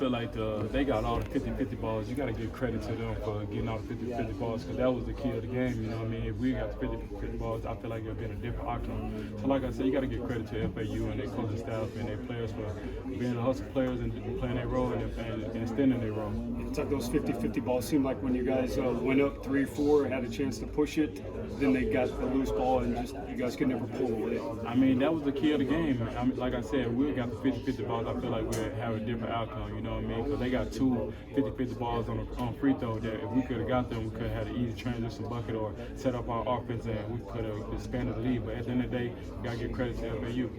feel like they got all the 50-50 balls. You got to give credit to them for getting all the 50-50 balls because that was the key of the game, you know what I mean? If we got the 50-50 balls, I feel like it would have been a different outcome. So like I said, you got to give credit to FAU and their coaching staff and their players for being the hustle players and playing their role and extending their role. It's like those 50-50 balls seemed like when you guys went up 3-4, had a chance to push it, then they got the loose ball and just you guys could never pull away. I mean, that was the key of the game. I mean, like I said, we got the 50-50 balls. I feel like we have a different outcome, you know what I mean? Because they got two 50-50 balls on free throw that if we could have got them, we could have had an easy transition bucket or set up our offense and we could have expanded the lead. But at the end of the day, you got to give credit to FAU.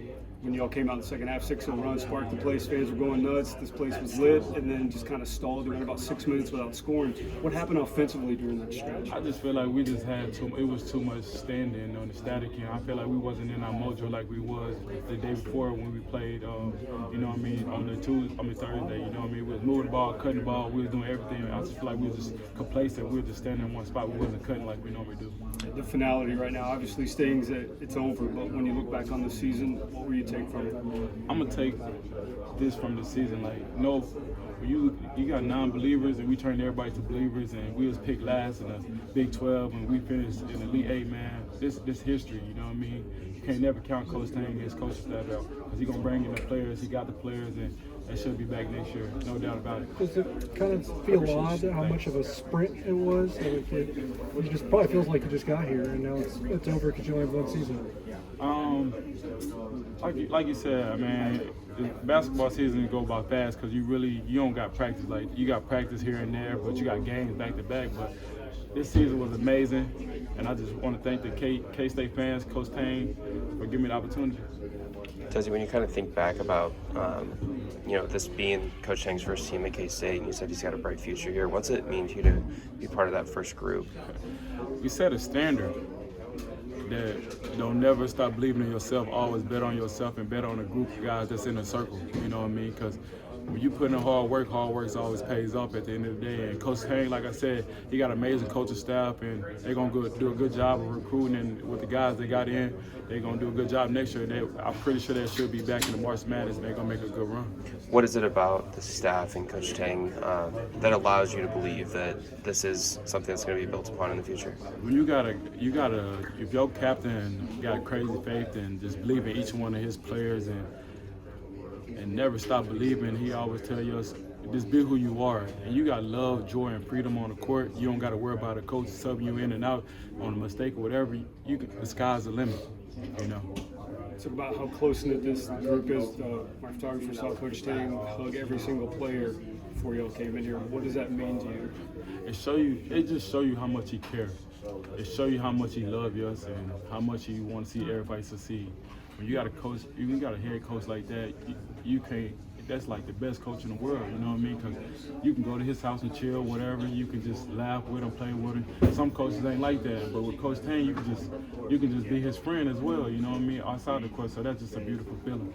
When y'all came out in the second half, 6-0 run, sparked the place, fans were going nuts, this place was lit, and then just kind of stalled. It went about 6 minutes without scoring. What happened offensively during that stretch? I just feel like we just had it was too much standing on the static end. I feel like we wasn't in our mojo like we was the day before when we played, you know what I mean, on the Thursday, you know what I mean? We was moving the ball, cutting the ball, we was doing everything. I just feel like we was just complacent. We were just standing in one spot. We wasn't cutting like we normally do. The finality right now obviously stings that it's over, but when you look back on the season, what will you take from it? I'm gonna take this from the season. Like, no, you got non-believers, and we turned everybody to believers, and we was picked last in the Big 12, and we finished in the Elite 8. Man, this history. You know what I mean? You can't never count Coach Tang and his coaching staff out because he gonna bring in the players. He got the players, and they should be back next year. No doubt about it. Does it kind of feel odd how much of a sprint it was? Like it just probably feels like you just got here, and now it's over because you only have one season. Like you said, man, the basketball season go by fast because you don't got practice. Like, you got practice here and there, but you got games back to back. But this season was amazing, and I just want to thank the K-State fans, Coach Tang, for giving me the opportunity. Desi, when you kind of think back about, this being Coach Tang's first team at K-State, and you said he's got a bright future here, what's it mean to you to be part of that first group? We set a standard that don't never stop believing in yourself, always bet on yourself and bet on a group of guys that's in a circle, you know what I mean? Because when you put in hard work always pays off at the end of the day. And Coach Tang, like I said, he got an amazing coaching staff, and they're going to do a good job of recruiting. And with the guys they got in, they're going to do a good job next year. I'm pretty sure they should be back in the March Madness, and they're going to make a good run. What is it about the staff and Coach Tang that allows you to believe that this is something that's going to be built upon in the future? When if your captain got crazy faith and just believe in each one of his players and never stop believing, he always tell us, just be who you are. And you got love, joy, and freedom on the court. You don't got to worry about a coach subbing you in and out on a mistake or whatever. The sky's the limit, you know. It's about how close-knit this group is. My photographer saw Coach Tang hug every single player before y'all came in here. What does that mean to you? It just show you how much he cares. It show you how much he loves us and how much he want to see everybody succeed. When you got a coach, you got a head coach like that, you can't. That's like the best coach in the world, you know what I mean? Because you can go to his house and chill, whatever. You can just laugh with him, play with him. Some coaches ain't like that, but with Coach Tang, you can just be his friend as well, you know what I mean? Outside the court, so that's just a beautiful feeling.